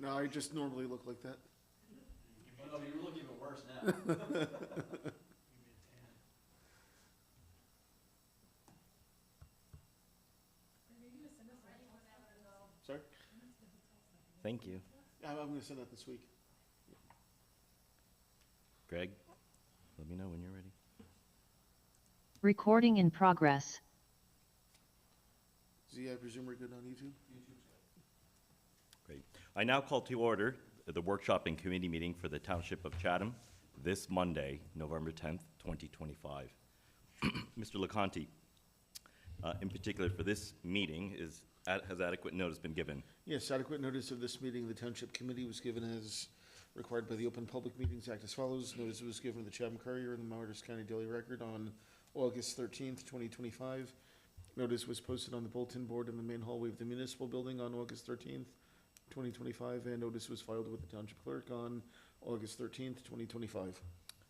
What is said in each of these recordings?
No, I just normally look like that. Oh, no, you look even worse now. Sorry? Thank you. I'm gonna send that this week. Greg, let me know when you're ready. Recording in progress. Z, I presume we're good on YouTube? Great. I now call to order the workshop and committee meeting for the Township of Chatham this Monday, November 10th, 2025. Mr. LeConte, in particular for this meeting, has adequate notice been given? Yes, adequate notice of this meeting, the Township Committee was given as required by the Open Public Meetings Act as follows. Notice was given to the Chatham Courier and the Martyrs County Daily Record on August 13th, 2025. Notice was posted on the bulletin board in the main hallway of the municipal building on August 13th, 2025, and notice was filed with the Township Clerk on August 13th, 2025.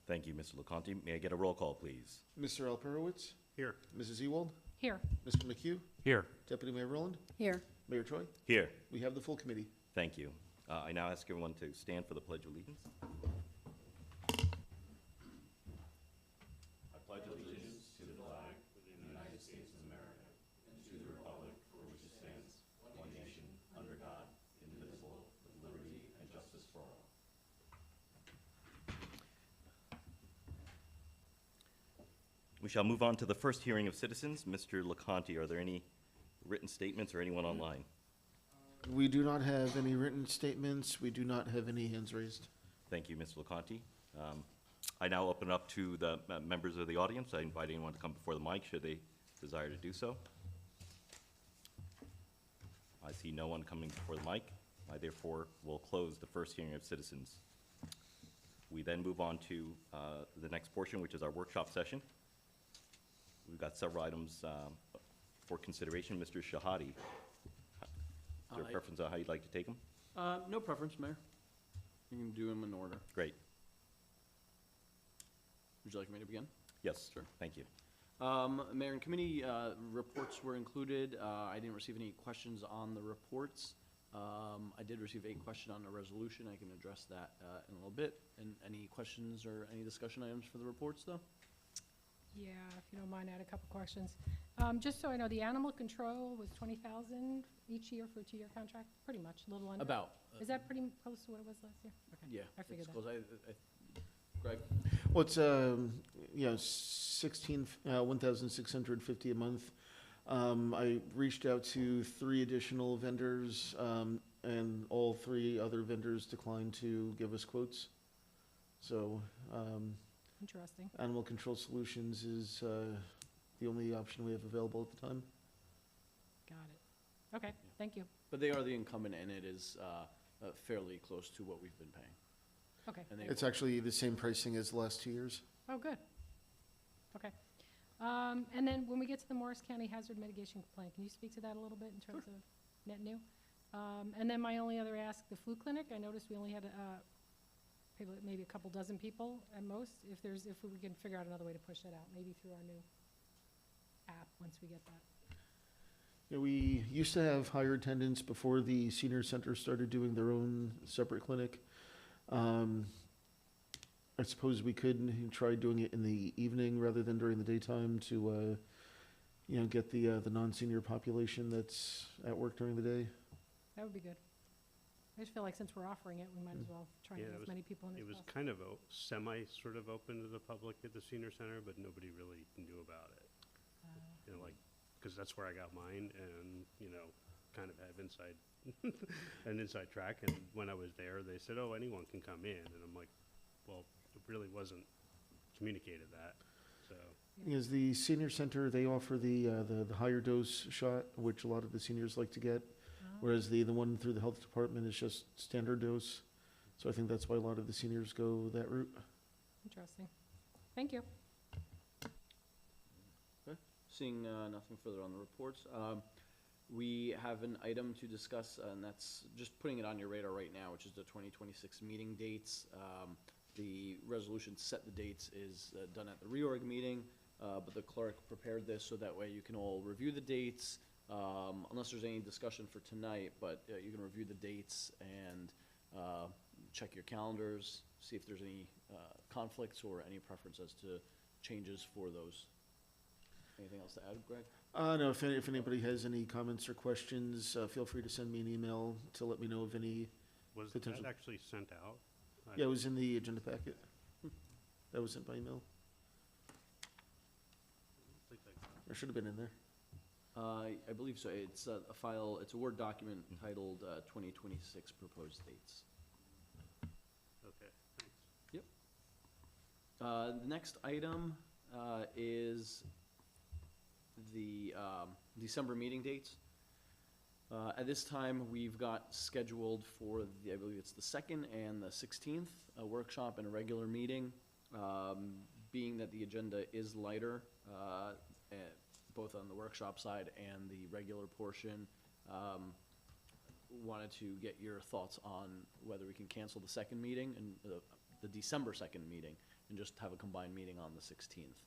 Thank you, Mr. LeConte. May I get a roll call, please? Mr. Alperowitz? Here. Mrs. Ewald? Here. Mr. McHugh? Here. Deputy Mayor Rowland? Here. Mayor Troy? Here. We have the full committee. Thank you. I now ask everyone to stand for the Pledge of Allegiance. I pledge allegiance to the flag of the United States of America and to the republic for which it stands, one nation, under God, indivisible, with liberty and justice for all. We shall move on to the first hearing of citizens. Mr. LeConte, are there any written statements or anyone online? We do not have any written statements. We do not have any hands raised. Thank you, Mr. LeConte. I now open it up to the members of the audience. I invite anyone to come before the mic should they desire to do so. I see no one coming before the mic. I therefore will close the first hearing of citizens. We then move on to the next portion, which is our workshop session. We've got several items for consideration. Mr. Shahadi, is there a preference on how you'd like to take them? No preference, Mayor. You can do them in order. Great. Would you like me to begin? Yes, Sure. Thank you. Mayor and committee reports were included. I didn't receive any questions on the reports. I did receive a question on the resolution. I can address that in a little bit. And any questions or any discussion items for the reports, though? Yeah, if you don't mind, I had a couple questions. Just so I know, the animal control was 20,000 each year for a 2-year contract, pretty much, a little under. About. Is that pretty close to what it was last year? Okay. Yeah. I figured it's that. close. Greg? Well, it's, 1,650 a month. I reached out to 3 additional vendors, and all 3 other vendors declined to give us quotes. So, Interesting. Animal Control Solutions is the only option we have available at the time. Got it. Okay, thank you. But they are the incumbent, and it is fairly close to what we've been paying. Okay. And they It's actually the same pricing as the last 2 years. Oh, good. Okay. And then when we get to the Morris County Hazard Mitigation Plan, can you speak to that a little bit in terms of net new? And then my only other ask, the flu clinic, I noticed we only had maybe a couple dozen people at most. If we can figure out another way to push that out, maybe through our new app once we get that. Yeah, we used to have higher attendance before the senior center started doing their own separate clinic. I suppose we could try doing it in the evening rather than during the daytime to, get the non-senior population that's at work during the day. That would be good. I just feel like since we're offering it, we might as well try and get as many people in as It was possible. kind of sort of open to the public at the senior center, but nobody really knew about it. Because that's where I got mine and, kind of have an inside track. And when I was there, they said, oh, anyone can come in. And I'm like, well, it really wasn't communicated that, so. Is the senior center, they offer the higher dose shot, which a lot of the seniors like to get, whereas the one through the health department is just standard dose. So I think that's why a lot of the seniors go that route. Interesting. Thank you. Okay. Seeing nothing further on the reports, we have an item to discuss, and that's just putting it on your radar right now, which is the 2026 meeting dates. The resolution to set the dates is done at the reorg meeting, but the clerk prepared this so that way you can all review the dates, unless there's any discussion for tonight, but you can review the dates and check your calendars, see if there's any conflicts or any preference as to changes for those. Anything else to add, Greg? No, if anybody has any comments or questions, feel free to send me an email to let me know of any. Was Potential- that actually sent out? Yeah, it was in the agenda packet. That was sent by email. Or should have been in there. I believe so. It's a file, it's a Word document titled 2026 Proposed Dates. Okay, thanks. The next item is the December meeting dates. At this time, we've got scheduled for, I believe it's the 2nd and the 16th, a workshop and a regular meeting. Being that the agenda is lighter, both on the workshop side and the regular portion, wanted to get your thoughts on whether we can cancel the second meeting and the December 2nd meeting and just have a combined meeting on the 16th,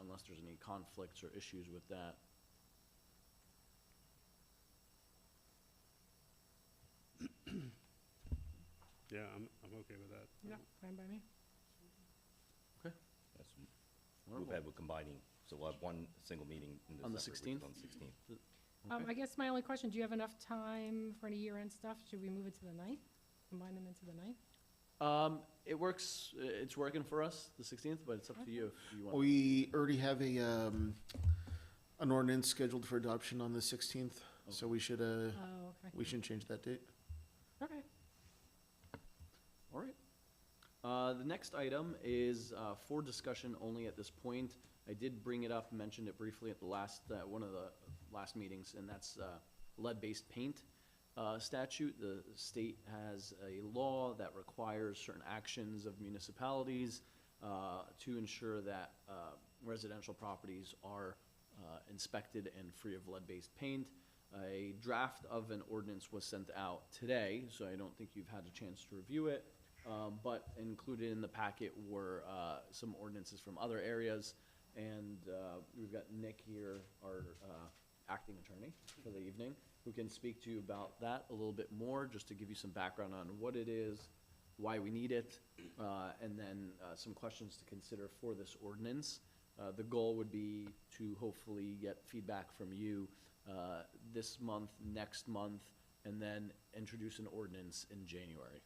unless there's any conflicts or issues with that. Yeah, I'm okay with that. Yeah, fine by me. Yes, move ahead with combining, so we'll have one single meeting in On the December, which is 16th? on the 16th. Okay. I guess my only question, do you have enough time for any year-end stuff? Should we move it to the 9th? Combine them into the 9th? It works, it's working for us, the 16th, but it's up to you if you want. We already have an ordinance scheduled for adoption on the 16th, so we should, Oh, okay. we shouldn't change that date. Okay. All right. The next item is for discussion only at this point. I did bring it up, mentioned it briefly at the last, one of the last meetings, and that's lead-based paint statute. The state has a law that requires certain actions of municipalities to ensure that residential properties are inspected and free of lead-based paint. A draft of an ordinance was sent out today, so I don't think you've had a chance to review it. But included in the packet were some ordinances from other areas. And we've got Nick here, our acting attorney for the evening, who can speak to you about that a little bit more, just to give you some background on what it is, why we need it, and then some questions to consider for this ordinance. The goal would be to hopefully get feedback from you this month, next month, and then introduce an ordinance in January.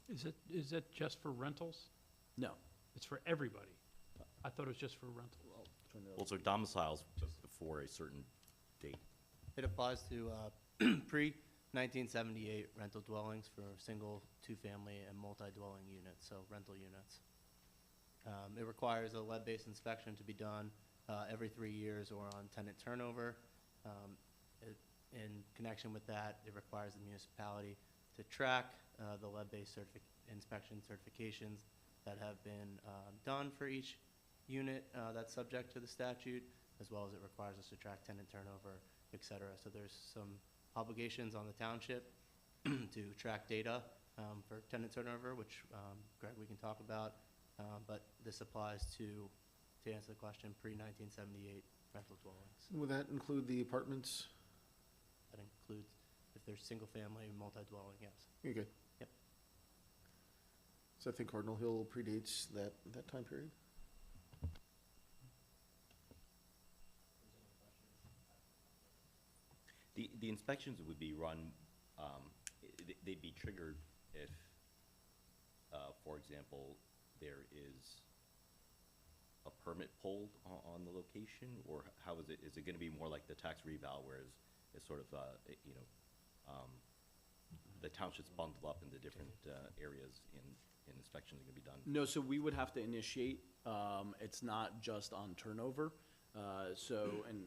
Is it just for rentals? No. It's for everybody? I thought it was just for rentals. I'll turn it Well, so domiciles before a certain date. It applies to pre-1978 rental dwellings for single, two-family, and multi-dwelling units, so rental units. It requires a lead-based inspection to be done every 3 years or on tenant turnover. In connection with that, it requires the municipality to track the lead-based inspection certifications that have been done for each unit that's subject to the statute, as well as it requires us to track tenant turnover, et cetera. So there's some obligations on the township to track data for tenant turnover, which, Greg, we can talk about. But this applies to answer the question, pre-1978 rental dwellings. Would that include the apartments? That includes if there's single-family, multi-dwelling, yes. Okay. Yep. So I think Cardinal Hill predates that time period? The inspections would be run, they'd be triggered if, for example, there is a permit pulled on the location, or how is it? Is it gonna be more like the tax reval, whereas it's sort of, the township's bundled up into different areas in inspections that can be done? No, so we would have to initiate. It's not just on turnover. So, and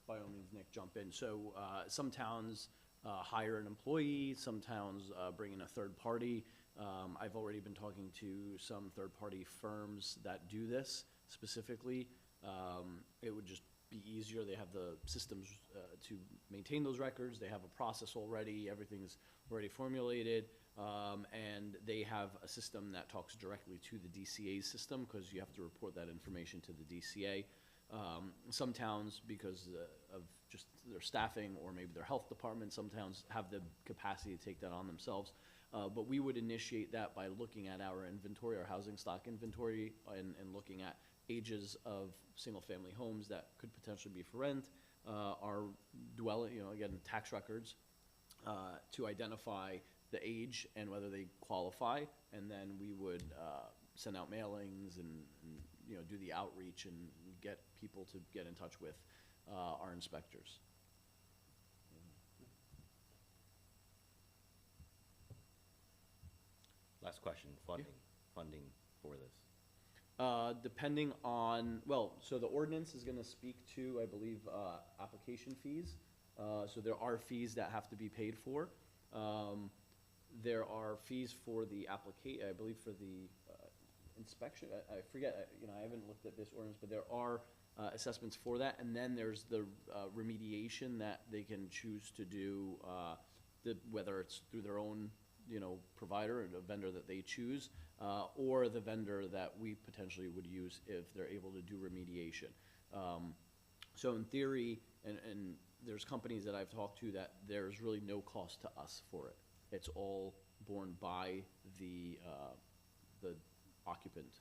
by all means, Nick, jump in. So, some towns hire an employee, some towns bring in a third party. I've already been talking to some third-party firms that do this specifically. It would just be easier. They have the systems to maintain those records. They have a process already. Everything's already formulated. And they have a system that talks directly to the DCA's system, because you have to report that information to the DCA. Some towns, because of just their staffing, or maybe their health department. Some towns have the capacity to take that on themselves. But we would initiate that by looking at our inventory, our housing stock inventory, and looking at ages of single-family homes that could potentially be for rent, our dwelling, again, tax records, to identify the age and whether they qualify, and then we would send out mailings and do the outreach and get people to get in touch with our inspectors. Last question, funding for this. Depending on, so the ordinance is gonna speak to, I believe, application fees. So there are fees that have to be paid for. There are fees for the I believe for the inspection. I forget, I haven't looked at this ordinance, but there are assessments for that. And then there's the remediation that they can choose to do, whether it's through their own provider, or the vendor that they choose, or the vendor that we potentially would use if they're able to do remediation. So in theory, and there's companies that I've talked to that there's really no cost to us for it. It's all borne by the occupant.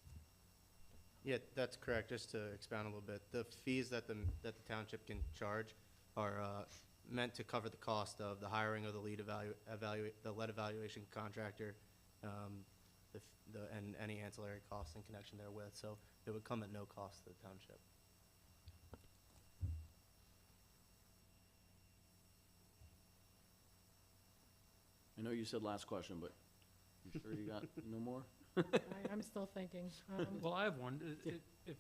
Yeah, that's correct. Just to expound a little bit, the fees that the township can charge are meant to cover the cost of the hiring of the lead lead evaluation contractor, and any ancillary costs in connection therewith. So it would come at no cost to the township. I know you said last question, but you sure you got no more? I'm still thinking. Well, I have one. If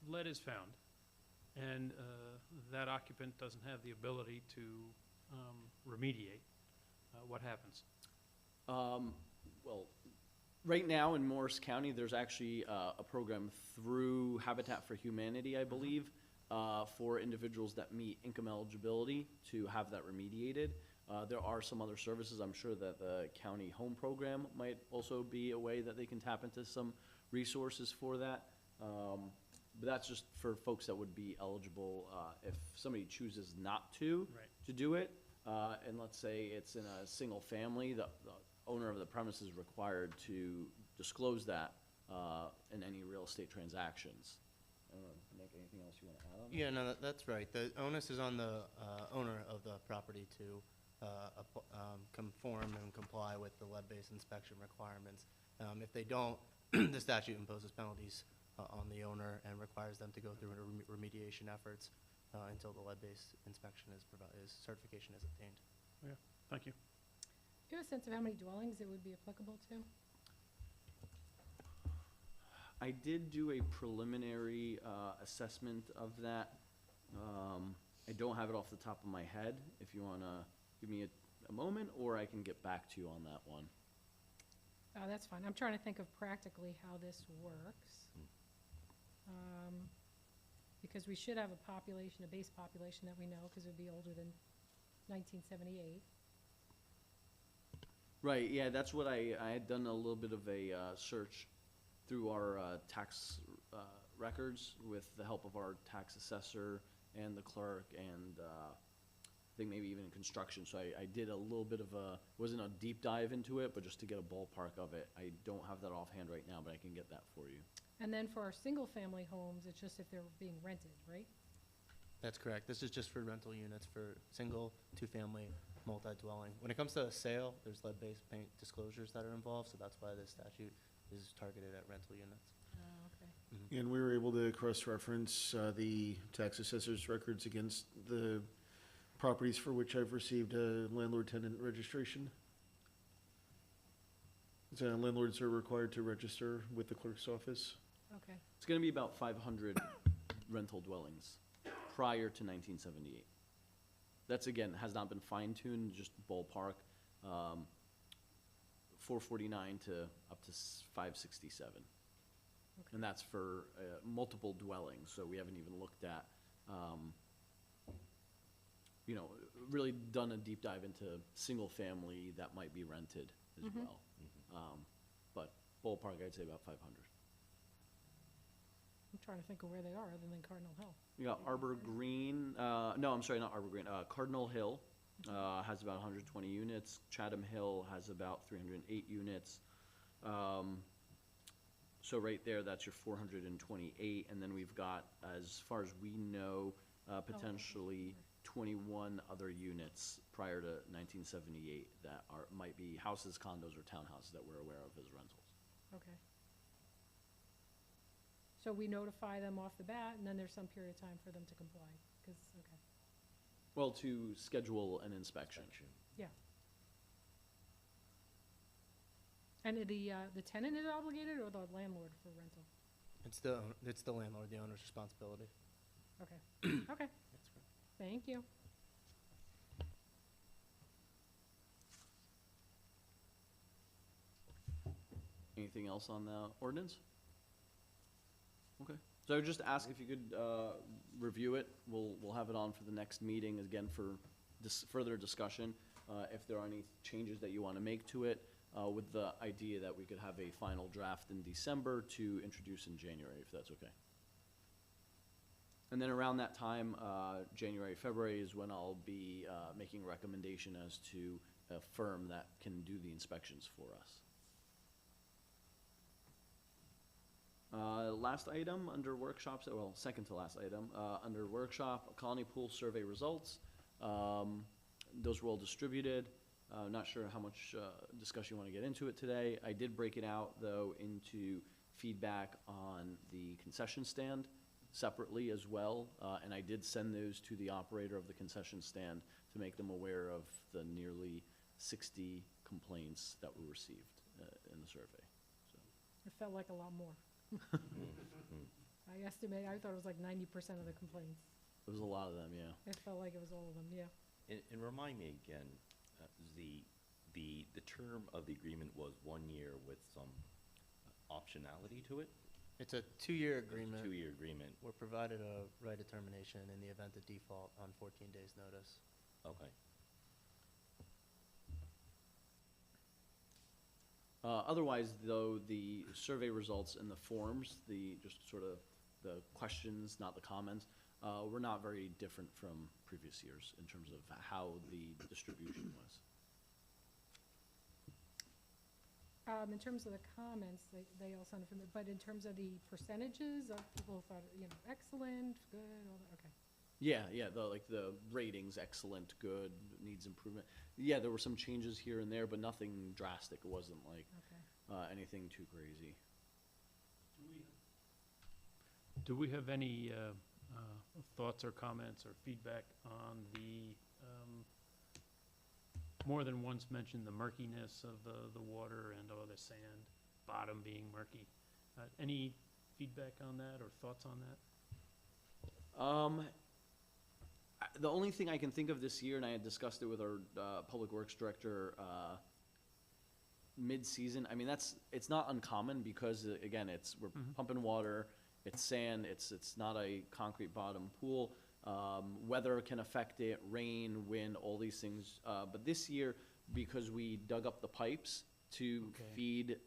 lead is found and that occupant doesn't have the ability to remediate, what happens? Well, right now in Morris County, there's actually a program through Habitat for Humanity, I believe, for individuals that meet income eligibility to have that remediated. There are some other services. I'm sure that the county home program might also be a way that they can tap into some resources for that. But that's just for folks that would be eligible if somebody chooses not to do it. And let's say it's in a single family, the owner of the premise is required to disclose that in any real estate transactions. I don't know, Nick, anything else you want to add on that? Yeah, no, that's right. The onus is on the owner of the property to conform and comply with the lead-based inspection requirements. If they don't, the statute imposes penalties on the owner and requires them to go through remediation efforts until the lead-based inspection certification is obtained. Yeah, thank you. Do you have a sense of how many dwellings it would be applicable to? I did do a preliminary assessment of that. I don't have it off the top of my head. If you want to give me a moment, or I can get back to you on that one. Oh, that's fine. I'm trying to think of practically how this works. Because we should have a population, a base population that we know, because it would be older than 1978. Right, yeah, that's what I had done a little bit of a search through our tax records with the help of our tax assessor and the clerk, and I think maybe even in construction. So I did a little bit of wasn't a deep dive into it, but just to get a ballpark of it. I don't have that offhand right now, but I can get that for you. And then for our single-family homes, it's just if they're being rented, right? That's correct. This is just for rental units for single, two-family, multi-dwelling. When it comes to a sale, there's lead-based paint disclosures that are involved, so that's why this statute is targeted at rental units. Oh, okay. And we were able to cross-reference the tax assessor's records against the properties for which I've received a landlord-tenant registration. So landlords are required to register with the clerk's office. Okay. It's going to be about 500 rental dwellings prior to 1978. That's, again, has not been fine-tuned, just ballpark, 449 to up to 567. Okay. And that's for multiple dwellings, so we haven't even looked at, really done a deep dive into single-family that might be rented as well. But ballpark, I'd say about 500. I'm trying to think of where they are, other than Cardinal Hill. You got Arbor Green, no, I'm sorry, not Arbor Green, Cardinal Hill, has about 120 units. Chatham Hill has about 308 units. So right there, that's your 428, and then we've got, as far as we know, potentially 21 other units prior to 1978 that might be houses, condos, or townhouses that we're aware of as rentals. Okay. So we notify them off the bat, and then there's some period of time for them to comply, because, okay, Well, to schedule an inspection. yeah. And the tenant is obligated, or the landlord for rental? It's the landlord, the owner's responsibility. Okay, okay, That's correct. thank you. Anything else on the ordinance? Okay, so I would just ask if you could review it. We'll have it on for the next meeting, again, for further discussion. If there are any changes that you want to make to it, with the idea that we could have a final draft in December to introduce in January, if that's okay. And then around that time, January, February is when I'll be making a recommendation as to a firm that can do the inspections for us. Last item under workshops, well, second to last item, under workshop, colony pool survey results. Those were all distributed. Not sure how much discussion you want to get into it today. I did break it out, though, into feedback on the concession stand separately as well, and I did send those to the operator of the concession stand to make them aware of the nearly 60 complaints that were received in the survey. So. It felt like a lot more. I thought it was like 90% of the complaints. There was a lot of them, yeah. It felt like it was all of them, yeah. And remind me again, the term of the agreement was 1 year with some optionality to it? It's a 2-year It's a agreement. 2-year agreement, We're provided a right of termination in the event of default on 14 days' notice. okay. Otherwise, though, the survey results and the forms, just sort of the questions, not the comments, were not very different from previous years in terms of how the distribution was. In terms of the comments, they all sounded familiar, but in terms of the percentages of people who thought, excellent, good, all that, okay. Yeah, the ratings, excellent, good, needs improvement. Yeah, there were some changes here and there, but nothing drastic. It wasn't like Okay. anything too crazy. Do we have any thoughts or comments or feedback on the, more than once mentioned, the murkiness of the water and the sand bottom being murky? Any feedback on that or thoughts on that? The only thing I can think of this year, and I had discussed it with our Public Works Director mid-season, I mean, it's not uncommon because, again, we're pumping water, it's sand, it's not a concrete bottom pool. Weather can affect it, rain, wind, all these things. But this year, because we dug up the pipes to Okay. feed,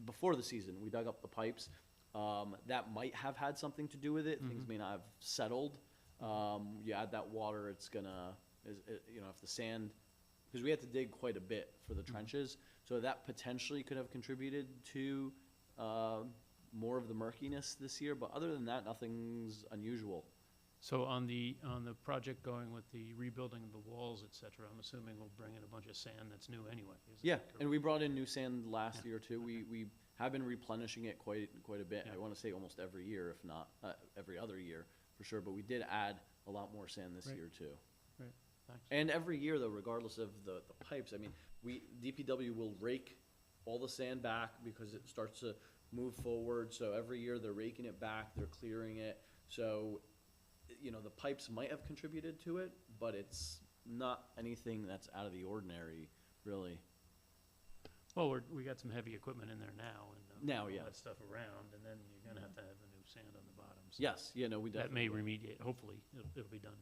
before the season, we dug up the pipes. That might have had something to do with it. Things may not have settled. You add that water, it's gonna, if the sand, because we had to dig quite a bit for the trenches, so that potentially could have contributed to more of the murkiness this year. But other than that, nothing's unusual. So on the project going with the rebuilding of the walls, et cetera, I'm assuming we'll bring in a bunch of sand that's new anyway. Is that Yeah, correct? and we brought in new sand last Yeah, year too. okay. We have been replenishing it quite a bit. Yeah. I want to say almost every year, if not every other year, for sure. But we did add a lot more sand this Right. year too. Thanks. And every year, though, regardless of the pipes, I mean, DPW will rake all the sand back because it starts to move forward. So every year they're raking it back, they're clearing it. So, the pipes might have contributed to it, but it's not anything that's out of the ordinary, really. Well, we got some heavy equipment in there now and Now, all yeah. that stuff around, and then you're gonna have to have the new sand on the bottom. So Yes, we That definitely. may remediate, hopefully, it'll be done.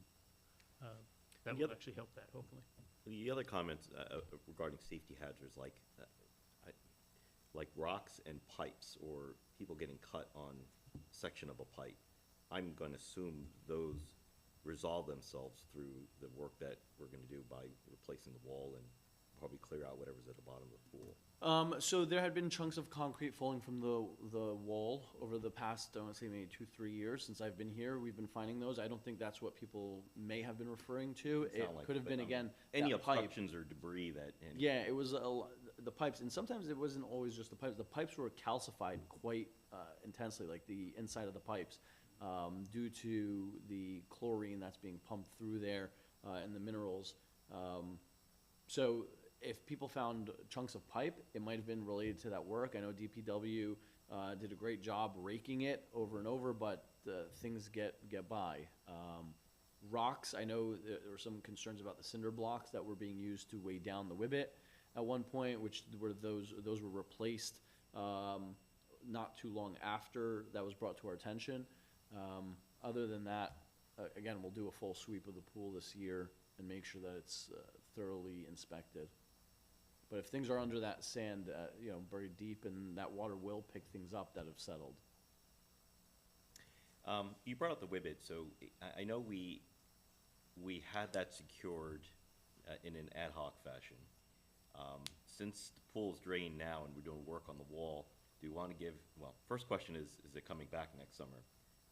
That The will other- actually help that, hopefully. The other comments regarding safety hazards, like rocks and pipes, or people getting cut on section of a pipe, I'm gonna assume those resolve themselves through the work that we're gonna do by replacing the wall and probably clear out whatever's at the bottom of the pool. So there had been chunks of concrete falling from the wall over the past, I want to say maybe 2-3 years since I've been here. We've been finding those. I don't think that's what people may have been referring to. It Sound like could have it, been, but, again, Any that pipe. obstructions or debris that, and Yeah, it was the pipes, and sometimes it wasn't always just the pipes. The pipes were calcified quite intensely, like the inside of the pipes, due to the chlorine that's being pumped through there and the minerals. So if people found chunks of pipe, it might have been related to that work. I know DPW did a great job raking it over and over, but things get by. Rocks, I know there were some concerns about the cinder blocks that were being used to weigh down the Whibbit at one point, which were those were replaced not too long after that was brought to our attention. Other than that, again, we'll do a full sweep of the pool this year and make sure that it's thoroughly inspected. But if things are under that sand, buried deep, and that water will pick things up that have settled. you brought up the Whibbit, so I know we had that secured in an ad hoc fashion. Since the pool's drained now and we're doing work on the wall, do we want to give, well, first question is it coming back next summer?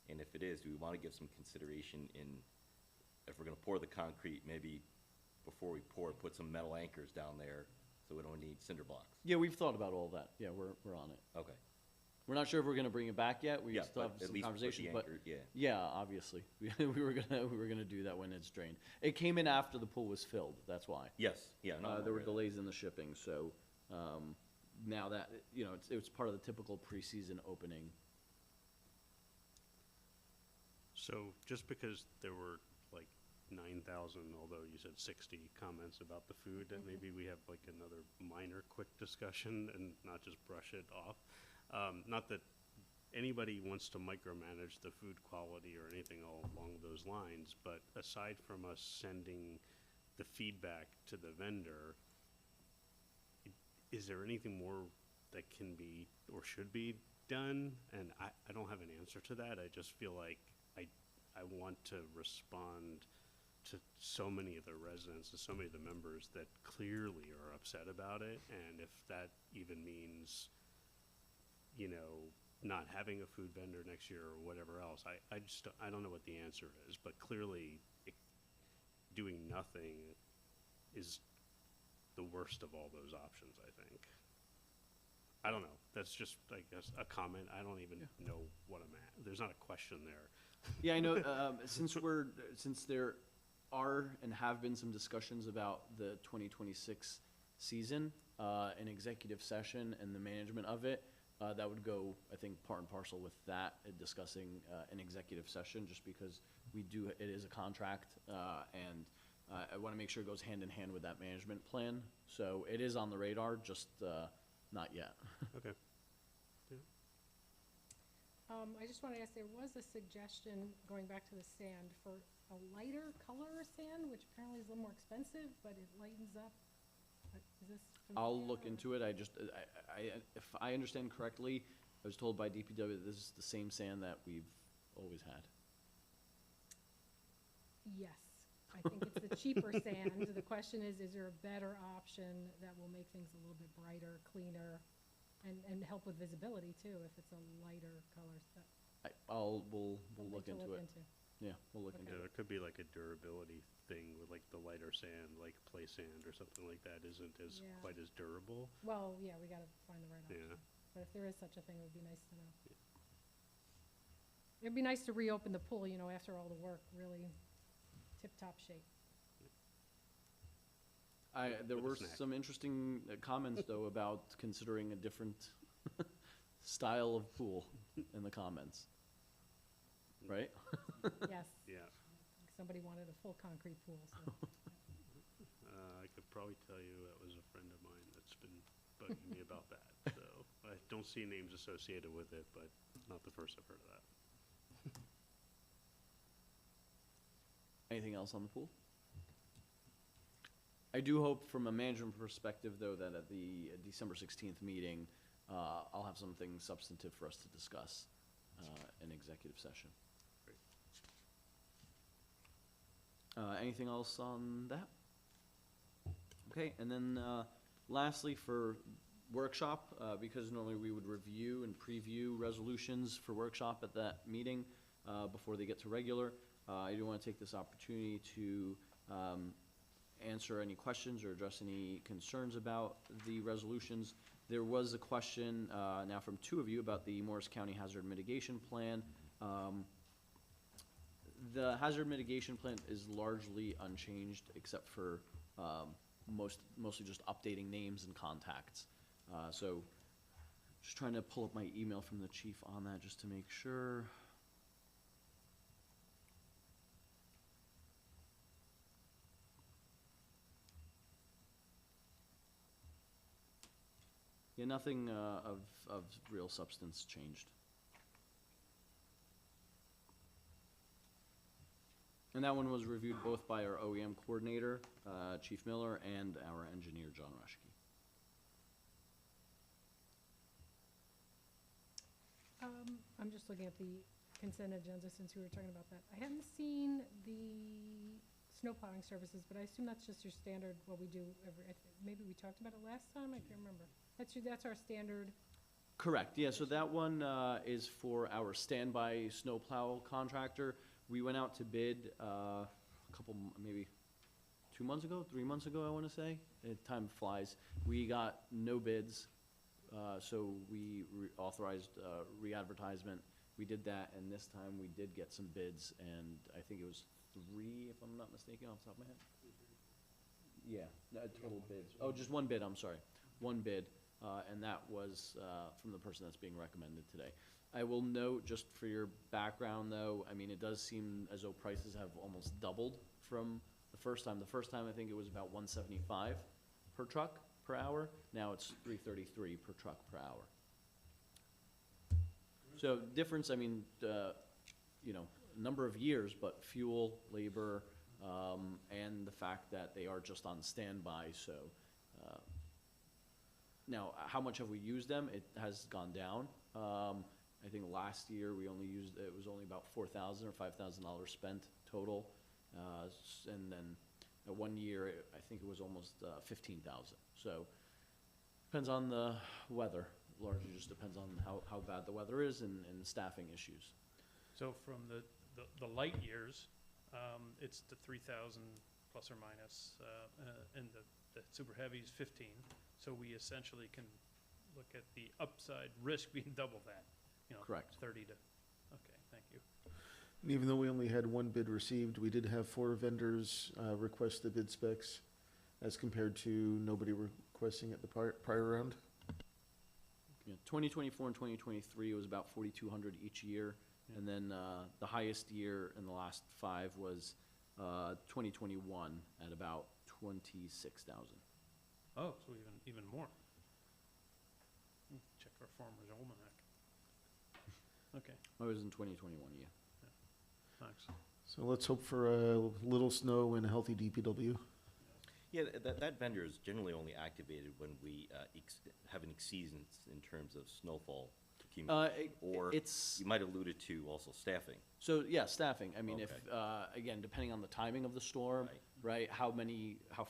And if it is, do we want to give some consideration in, if we're going to pour the concrete, maybe before we pour, put some metal anchors down there so we don't need cinder blocks? Yeah, we've thought about all that. Yeah, we're on it. Okay. We're not sure if we're gonna bring it back yet. We Yeah, still have but at some least put the conversations, but anchor- yeah. yeah, obviously. We were gonna do that when it's drained. It came in after the pool was filled, that's why. Yes, yeah. no, I'm There were aware of that. delays in the shipping, so, now that, it's part of the typical preseason opening. So just because there were like 9,000, although you said 60 comments about the food, that maybe we have like another minor quick discussion and not just brush it off. Not that anybody wants to micromanage the food quality or anything along those lines, but aside from us sending the feedback to the vendor, is there anything more that can be or should be done? And I don't have an answer to that. I just feel like I want to respond to so many of the residents and so many of the members that clearly are upset about it. And if that even means, not having a food vendor next year or whatever else, I don't know what the answer is, but clearly doing nothing is the worst of all those options, I think. I don't know. That's just, I guess, a comment. I don't even know what I'm at. There's not a question there. Yeah, I know, since there are and have been some discussions about the 2026 season, an executive session and the management of it, that would go, I think, part and parcel with that, discussing an executive session, just because it is a contract, and I want to make sure it goes hand in hand with that management plan. So it is on the radar, just not yet. Okay. I just want to ask, there was a suggestion, going back to the sand, for a lighter color sand, which apparently is a little more expensive, but it lightens up. Is this I'll familiar, look or- into it. If I understand correctly, I was told by DPW that this is the same sand that we've always had. Yes, I think it's the cheaper sand. The question is there a better option that will make things a little bit brighter, cleaner, and help with visibility too, if it's a lighter color stuff? We'll Something look to into it. into. Yeah, we'll look into Yeah, it. there could be like a durability thing with like the lighter sand, like play sand or something like that isn't as Yeah. quite as durable. Well, yeah, we gotta find the right Yeah. option. But if there is such a thing, it would be nice to know. It'd be nice to reopen the pool, after all the work, really tip-top shape. There With a were snack. some interesting comments, though, about considering a different style of pool in the comments. Right? Yes, Yeah, somebody wanted a full concrete pool, so. I could probably tell you that was a friend of mine that's been bugging me about that. So I don't see names associated with it, but not the first I've heard of that. Anything else on the pool? I do hope, from a management perspective, though, that at the December 16th meeting, I'll have something substantive for us to discuss in executive session. Anything else on that? Okay, and then lastly, for workshop, because normally we would review and preview resolutions for workshop at that meeting before they get to regular, I do want to take this opportunity to answer any questions or address any concerns about the resolutions. There was a question now from two of you about the Morris County Hazard Mitigation Plan. The hazard mitigation plan is largely unchanged, except for mostly just updating names and contacts. So just trying to pull up my email from the chief on that just to make sure. Yeah, nothing of real substance changed. And that one was reviewed both by our OEM coordinator, Chief Miller, and our engineer, John Rushkey. I'm just looking at the consent agenda since we were talking about that. I hadn't seen the snow plowing services, but I assume that's just your standard, what we do maybe we talked about it last time, I can't remember. That's our standard. Correct, yeah, so that one is for our standby snowplow contractor. We went out to bid a couple, maybe 2 months ago, 3 months ago, I want to say. Time flies. We got no bids, so we authorized re-advertisement. We did that, and this time we did get some bids, and I think it was 3, if I'm not mistaken, off the top of my head. Yeah, total bids. Oh, just one bid, I'm sorry. One bid, and that was from the person that's being recommended today. I will note, just for your background though, I mean, it does seem as though prices have almost doubled from the first time. The first time, I think it was about $175 per truck per hour. Now it's $333 per truck per hour. So difference, I mean, you know, number of years, but fuel, labor, and the fact that they are just on standby, so. Now, how much have we used them? It has gone down. I think last year we only used, it was only about $4,000 or $5,000 spent total. And then 1 year, I think it was almost 15,000. So depends on the weather. Largely just depends on how bad the weather is and staffing issues. So from the light years, it's the 3,000 plus or minus, and the super heavy is 15. So we essentially can look at the upside risk being double that, you know. Correct. 30 to, okay, thank you. And even though we only had one bid received, we did have 4 vendors request the bid specs as compared to nobody requesting it the prior round. Yeah, 2024 and 2023 was about 4,200 each year. Yeah. And then the highest year in the last 5 was 2021 at about 26,000. Oh, so even more. Check our farmer's almanac. Okay, I was in 2021, yeah. thanks. So let's hope for a little snow and a healthy DPW. Yeah, that vendor is generally only activated when we have an exceedance in terms of snowfall accumulation. Or It's, you might have alluded to also staffing. so yeah, staffing. I mean, if, Okay. again, depending on the timing of the storm, right, how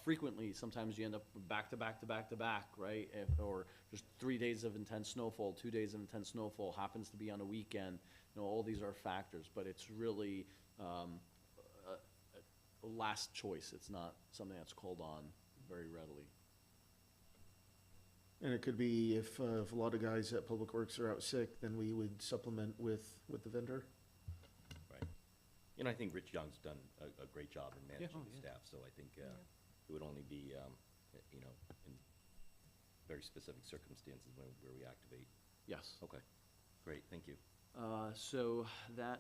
frequently, sometimes you end up back to back to back to back, right? Or just 3 days of intense snowfall, 2 days of intense snowfall happens to be on a weekend. You know, all these are factors, but it's really a last choice. It's not something that's called on very readily. And it could be if a lot of guys at Public Works are out sick, then we would supplement with the vendor. Right. And I think Rich Young's done a great job in managing Oh, the yeah. staff, so I think it would only be, you know, in very specific circumstances where we activate. Yes. Okay, great, thank you. So that,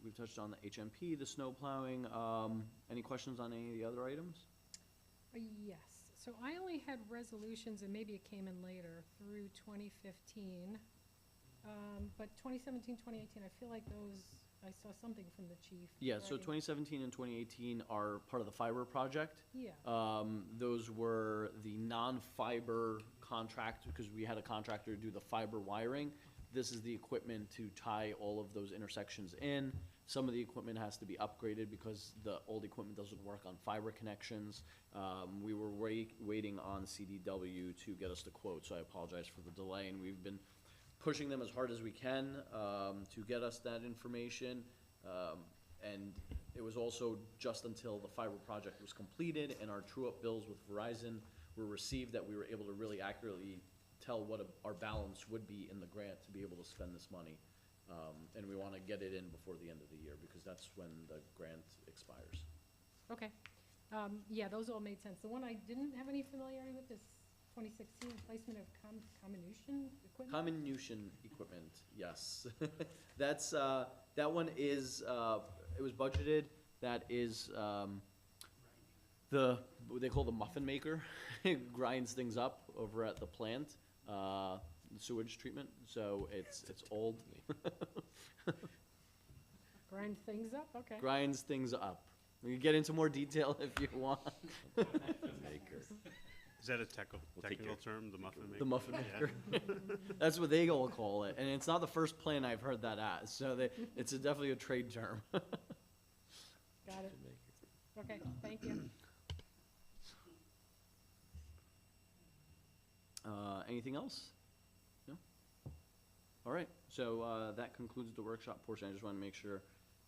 we've touched on the HMP, the snow plowing. Any questions on any of the other items? Yes, so I only had resolutions, and maybe it came in later, through 2015. But 2017, 2018, I feel like those, I saw something from the chief. Yeah, so regarding- 2017 and 2018 are part of the fiber project. Yeah, Those were the non-fiber contract, because we had a contractor do the fiber wiring. This is the equipment to tie all of those intersections in. Some of the equipment has to be upgraded because the old equipment doesn't work on fiber connections. We were waiting on CDW to get us the quote, so I apologize for the delay, and we've been pushing them as hard as we can to get us that information. And it was also just until the fiber project was completed and our true-up bills with Verizon were received that we were able to really accurately tell what our balance would be in the grant to be able to spend this money. And we want to get it in before the end of the year, because that's when the grant expires. Okay. Yeah, those all made sense. The one I didn't have any familiarity with is 2016 placement of comminution equipment. Comminution equipment, yes. That's, that one is, it was budgeted. That is, what they call the muffin maker. It grinds things up over at the plant, sewage treatment, so it's old. Grind things up, okay. Grinds things up. We can get into more detail if you want. Maker. Is that a technical take care. term, the muffin maker? The muffin Yeah. maker. That's what they all call it, and it's not the first plant I've heard that as, so it's definitely a trade term. Got it. Okay, thank you. Anything else? No? All right, so that concludes the workshop portion. I just want to make sure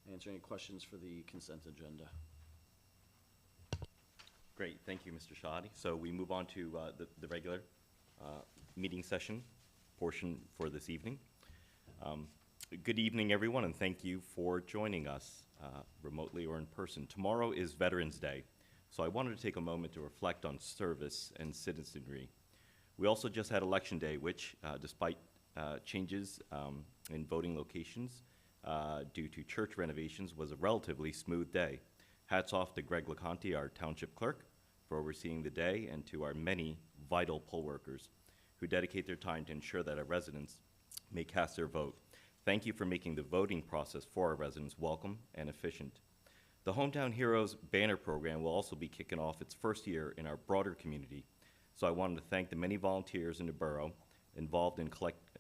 I answer any questions for the consent agenda. Great, thank you, Mr. Shahadi. So we move on to the regular meeting session portion for this evening. Good evening, everyone, and thank you for joining us remotely or in person. Tomorrow is Veterans Day, so I wanted to take a moment to reflect on service and citizenry. We also just had Election Day, which, despite changes in voting locations due to church renovations, was a relatively smooth day. Hats off to Greg LeConte, our township clerk, for overseeing the day, and to our many vital poll workers who dedicate their time to ensure that our residents may cast their vote. Thank you for making the voting process for our residents welcome and efficient. The Hometown Heroes banner program will also be kicking off its first year in our broader community, so I wanted to thank the many volunteers in the borough involved in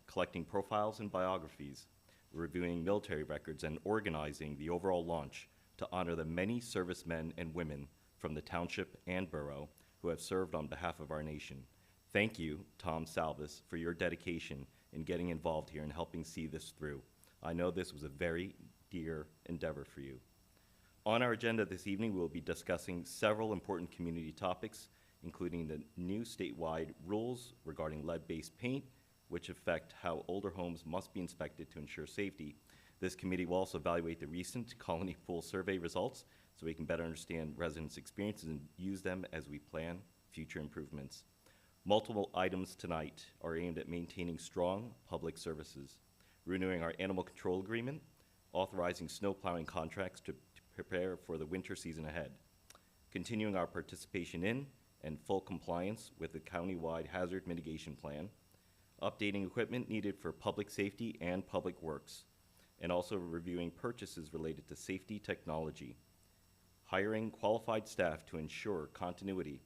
collecting profiles and biographies, reviewing military records, and organizing the overall launch to honor the many servicemen and women from the township and borough who have served on behalf of our nation. Thank you, Tom Salvis, for your dedication in getting involved here and helping see this through. I know this was a very dear endeavor for you. On our agenda this evening, we will be discussing several important community topics, including the new statewide rules regarding lead-based paint, which affect how older homes must be inspected to ensure safety. This committee will also evaluate the recent Colony Pool survey results so we can better understand residents' experiences and use them as we plan future improvements. Multiple items tonight are aimed at maintaining strong public services, renewing our animal control agreement, authorizing snow plowing contracts to prepare for the winter season ahead, continuing our participation in and full compliance with the county-wide hazard mitigation plan, updating equipment needed for public safety and public works, and also reviewing purchases related to safety technology, hiring qualified staff to ensure continuity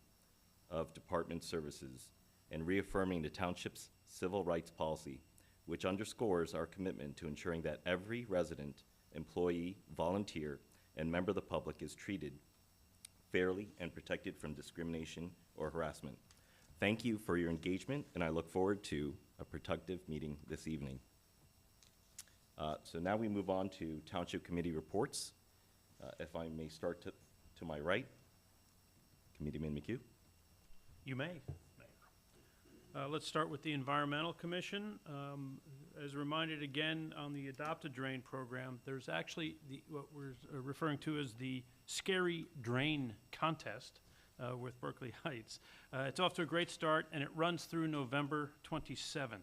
of department services, and reaffirming the township's civil rights policy, which underscores our commitment to ensuring that every resident, employee, volunteer, and member of the public is treated fairly and protected from discrimination or harassment. Thank you for your engagement, and I look forward to a productive meeting this evening. So now we move on to Township Committee reports. If I may start to my right, Committeeman McHugh. You may. Let's start with the Environmental Commission. As reminded again on the Adopt a Drain program, there's actually what we're referring to as the Scary Drain Contest with Berkeley Heights. It's off to a great start, and it runs through November 27th.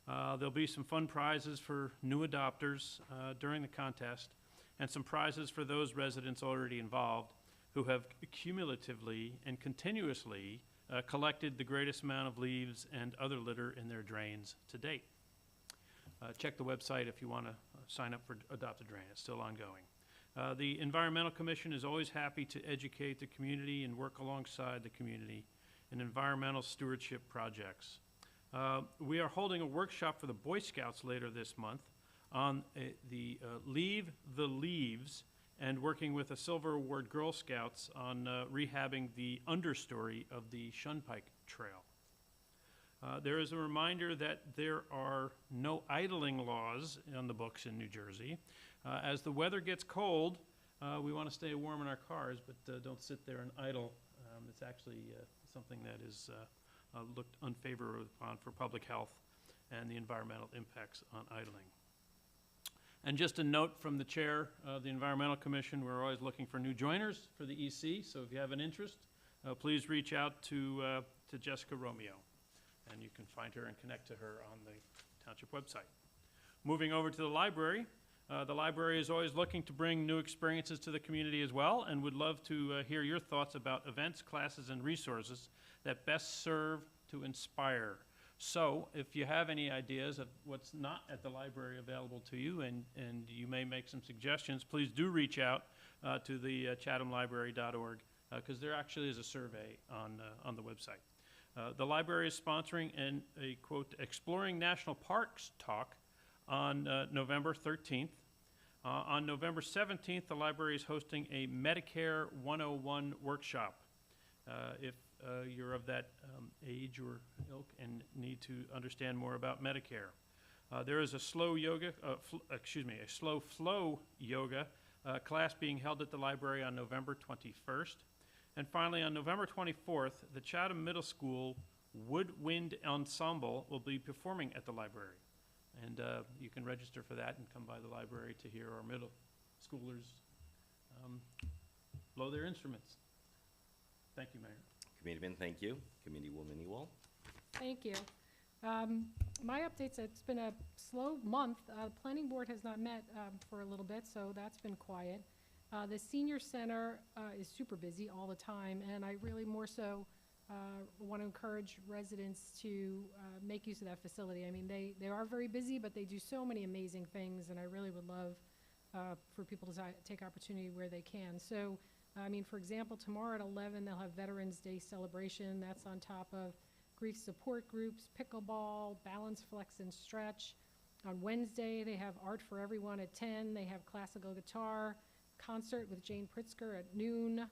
There'll be some fun prizes for new adopters during the contest, and some prizes for those residents already involved who have cumulatively and continuously collected the greatest amount of leaves and other litter in their drains to date. Check the website if you want to sign up for Adopt a Drain. It's still ongoing. The Environmental Commission is always happy to educate the community and work alongside the community and environmental stewardship projects. We are holding a workshop for the Boy Scouts later this month on Leave the Leaves and working with the Silver Award Girl Scouts on rehabbing the understory of the Shunpike Trail. There is a reminder that there are no idling laws on the books in New Jersey. As the weather gets cold, we want to stay warm in our cars, but don't sit there and idle. It's actually something that is looked unfavorably upon for public health and the environmental impacts on idling. And just a note from the chair of the Environmental Commission, we're always looking for new joiners for the EC, so if you have an interest, please reach out to Jessica Romeo, and you can find her and connect to her on the Township website. Moving over to the library is always looking to bring new experiences to the community as well, and would love to hear your thoughts about events, classes, and resources that best serve to inspire. So if you have any ideas of what's not at the library available to you, and you may make some suggestions, please do reach out to the chathamlibrary.org, because there actually is a survey on the website. The library is sponsoring a quote, Exploring National Parks talk on November 13th. On November 17th, the library is hosting a Medicare 101 workshop. If you're of that age or ilk and need to understand more about Medicare. There is a slow flow yoga class being held at the library on November 21st. And finally, on November 24th, the Chatham Middle School Woodwind Ensemble will be performing at the library. And you can register for that and come by the library to hear our middle schoolers blow their instruments. Thank you, Mayor. Committeeman, thank you. Committeewoman Ewell. Thank you. My updates, it's been a slow month. The planning board has not met for a little bit, so that's been quiet. The senior center is super busy all the time, and I really more so want to encourage residents to make use of that facility. I mean, they are very busy, but they do so many amazing things, and I really would love for people to take opportunity where they can. So, I mean, for example, tomorrow at 11, they'll have Veterans Day celebration. That's on top of grief support groups, pickleball, balance, flex, and stretch. On Wednesday, they have Art for Everyone at 10. They have classical guitar, concert with Jane Pritzker at noon.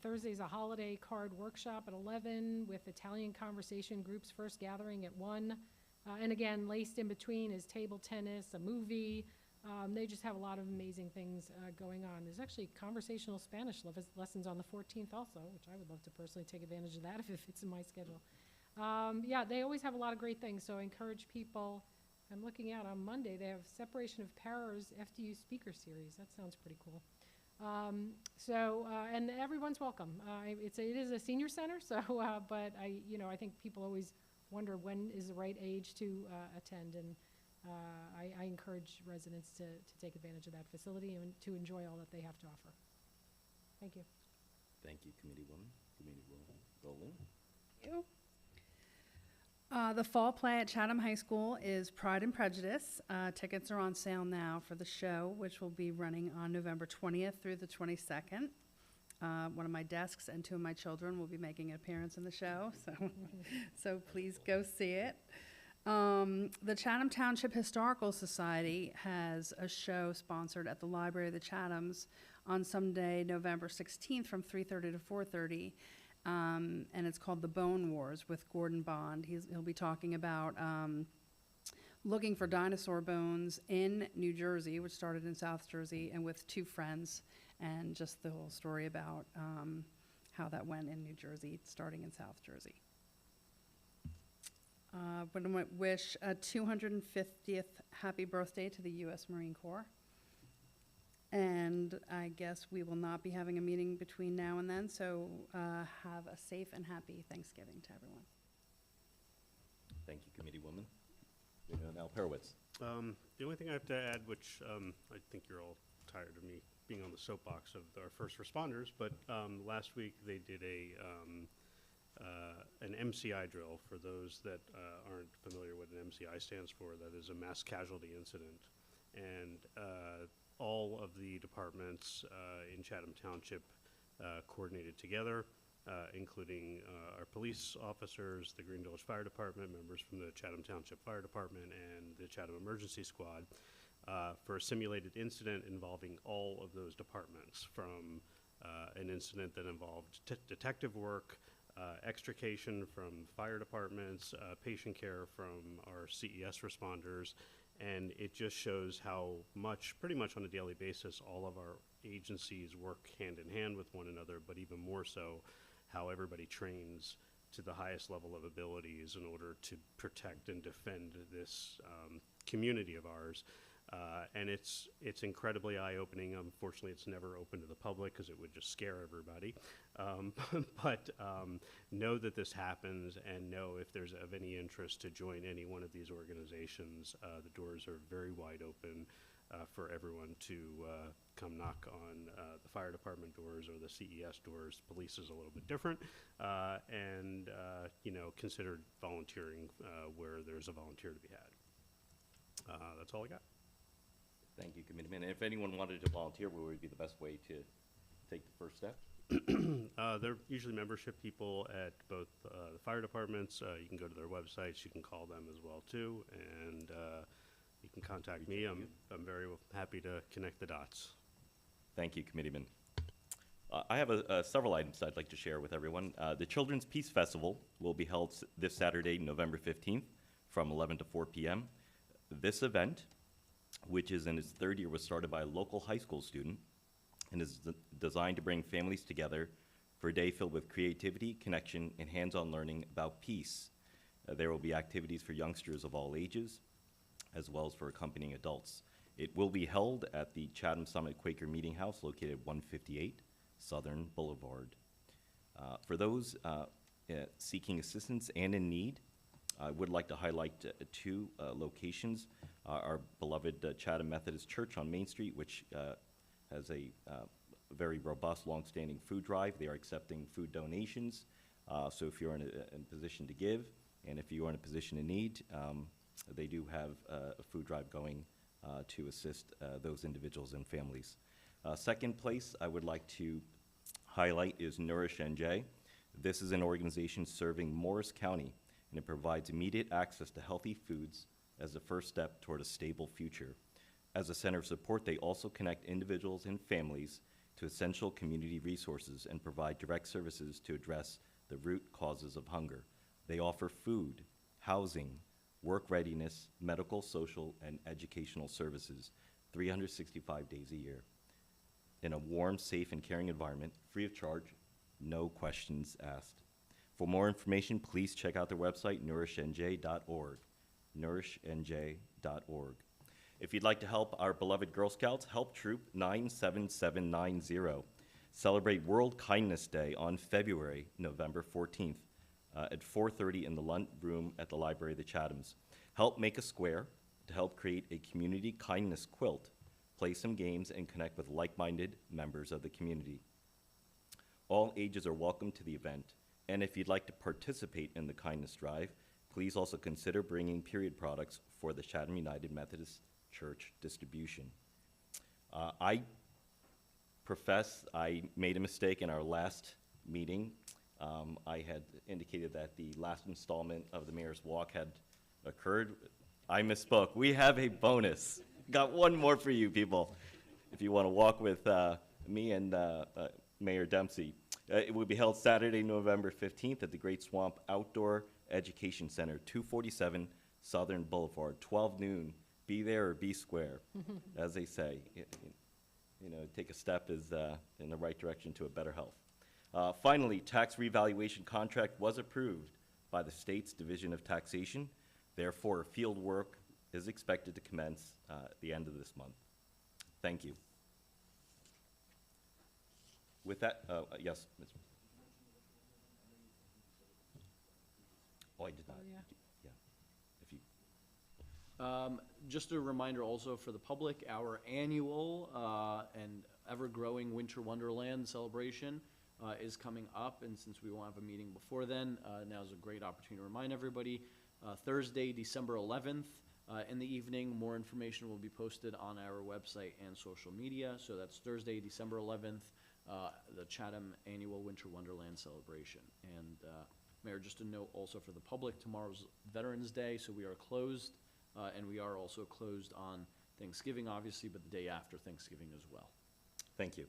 Thursday's a holiday card workshop at 11 with Italian conversation groups first gathering at 1. And again, laced in between is table tennis, a movie. They just have a lot of amazing things going on. There's actually conversational Spanish lessons on the 14th also, which I would love to personally take advantage of that if it fits in my schedule. Yeah, they always have a lot of great things, so I encourage people. I'm looking out on Monday. They have Separation of Powers FDU Speaker Series. That sounds pretty cool. And everyone's welcome. It is a senior center, so but I think people always wonder when is the right age to attend, and I encourage residents to take advantage of that facility and to enjoy all that they have to offer. Thank you. Thank you, Committeewoman. Committeewoman Rowland. Thank you. The fall play at Chatham High School is Pride and Prejudice. Tickets are on sale now for the show, which will be running on November 20th through the 22nd. One of my desks and two of my children will be making an appearance in the show, so please go see it. The Chatham Township Historical Society has a show sponsored at the Library of the Chathams on Sunday, November 16th from 3:30 to 4:30. And it's called The Bone Wars with Gordon Bond. He'll be talking about looking for dinosaur bones in New Jersey, which started in South Jersey, and with two friends, and just the whole story about how that went in New Jersey, starting in South Jersey. I want to wish a 250th happy birthday to the U.S. Marine Corps. And I guess we will not be having a meeting between now and then, so have a safe and happy Thanksgiving to everyone. Thank you, Committeewoman. Now, Perowitz. The only thing I have to add, which I think you're all tired of me being on the soapbox of our first responders, but last week they did an MCI drill. For those that aren't familiar what an MCI stands for, that is a mass casualty incident. And all of the departments in Chatham Township coordinated together. including our police officers, the Green Village Fire Department, members from the Chatham Township Fire Department, and the Chatham Emergency Squad, for a simulated incident involving all of those departments, from an incident that involved detective work, extrication from fire departments, patient care from our CES responders, and it just shows how much, pretty much on a daily basis, all of our agencies work hand in hand with one another, but even more so, how everybody trains to the highest level of abilities in order to protect and defend this community of ours. And it's incredibly eye-opening. Unfortunately, it's never open to the public because it would just scare everybody. But know that this happens, and know if there's of any interest to join any one of these organizations, the doors are very wide open for everyone to come knock on the fire department doors or the CES doors. Police is a little bit different, and consider volunteering where there's a volunteer to be had. That's all I got. Thank you, Committeeman. And if anyone wanted to volunteer, what would be the best way to take the first step? They're usually membership people at both the fire departments. You can go to their websites. You can call them as well, too. And you can contact me. I'm very happy to connect the dots. Thank you, Committeeman. I have several items I'd like to share with everyone. The Children's Peace Festival will be held this Saturday, November 15th, from 11 to 4 p.m. This event, which is in its third year, was started by a local high school student and is designed to bring families together for a day filled with creativity, connection, and hands-on learning about peace. There will be activities for youngsters of all ages, as well as for accompanying adults. It will be held at the Chatham Summit Quaker Meeting House, located at 158 Southern Boulevard. For those seeking assistance and in need, I would like to highlight two locations. Our beloved Chatham Methodist Church on Main Street, which has a very robust, long-standing food drive. They are accepting food donations. So if you're in a position to give, and if you are in a position of need, they do have a food drive going to assist those individuals and families. Second place I would like to highlight is Nourish NJ. This is an organization serving Morris County, and it provides immediate access to healthy foods as the first step toward a stable future. As a center of support, they also connect individuals and families to essential community resources and provide direct services to address the root causes of hunger. They offer food, housing, work readiness, medical, social, and educational services 365 days a year in a warm, safe, and caring environment, free of charge, no questions asked. For more information, please check out their website, nourishnj.org, nourishnj.org. If you'd like to help our beloved Girl Scouts, help Troop 97790 celebrate World Kindness Day on November 14th at 4:30 in the lunch room at the Library of the Chathams. Help make a square to help create a community kindness quilt, play some games, and connect with like-minded members of the community. All ages are welcome to the event, and if you'd like to participate in the kindness drive, please also consider bringing period products for the Chatham United Methodist Church distribution. I profess I made a mistake in our last meeting. I had indicated that the last installment of the Mayor's Walk had occurred. I misspoke. We have a bonus. Got one more for you people, if you want to walk with me and Mayor Dempsey. It will be held Saturday, November 15th at the Great Swamp Outdoor Education Center, 247 Southern Boulevard, 12 noon. Be there or be square, as they say. Take a step is in the right direction to a better health. Finally, tax revaluation contract was approved by the state's Division of Taxation. Therefore, field work is expected to commence at the end of this month. Thank you. With that, yes, Ms. Oh, I did not. Oh, yeah. Yeah. If you. Just a reminder also for the public, our annual and ever-growing Winter Wonderland celebration is coming up, and since we won't have a meeting before then, now is a great opportunity to remind everybody. Thursday, December 11th, in the evening, more information will be posted on our website and social media. So that's Thursday, December 11th, the Chatham Annual Winter Wonderland Celebration. And Mayor, just a note also for the public, tomorrow's Veterans Day, so we are closed, and we are also closed on Thanksgiving, obviously, but the day after Thanksgiving as well. Thank you.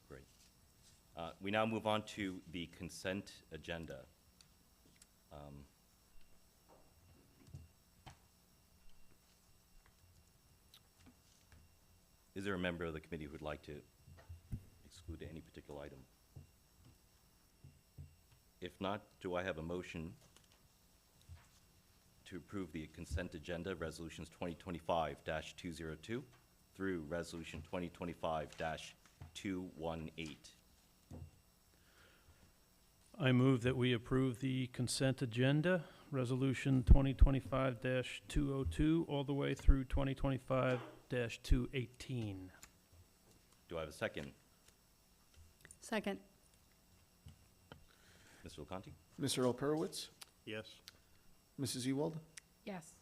Great. We now move on to the consent agenda. Is there a member of the committee who would like to exclude any particular item? If not, do I have a motion to approve the consent agenda, Resolutions 2025-202 through Resolution 2025-218? I move that we approve the consent agenda, Resolution 2025-202, all the way through 2025-218. Do I have a second? Second. Mr. LeConte? Mr. Alperowitz, Yes. Mrs. Ewald, Yes.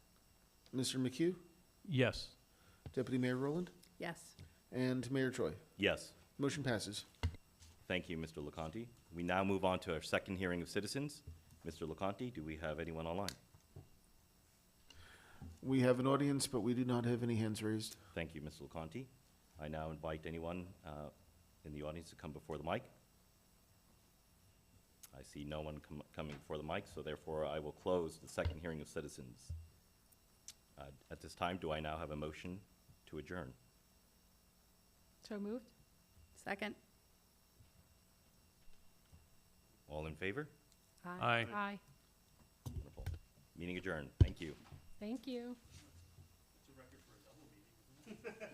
Mr. McHugh, Yes. Deputy Mayor Rowland, Yes. and Mayor Choi. Yes. Motion passes. Thank you, Mr. LeConte. We now move on to our second hearing of citizens. Mr. LeConte, do we have anyone online? We have an audience, but we do not have any hands raised. Thank you, Mr. LeConte. I now invite anyone in the audience to come before the mic. I see no one coming before the mic, so therefore I will close the second hearing of citizens. At this time, do I now have a motion to adjourn? So moved? Second. All in favor? Aye. Aye. Wonderful. Meeting adjourned. Thank you. Thank you. It's a record for a double meeting, isn't it?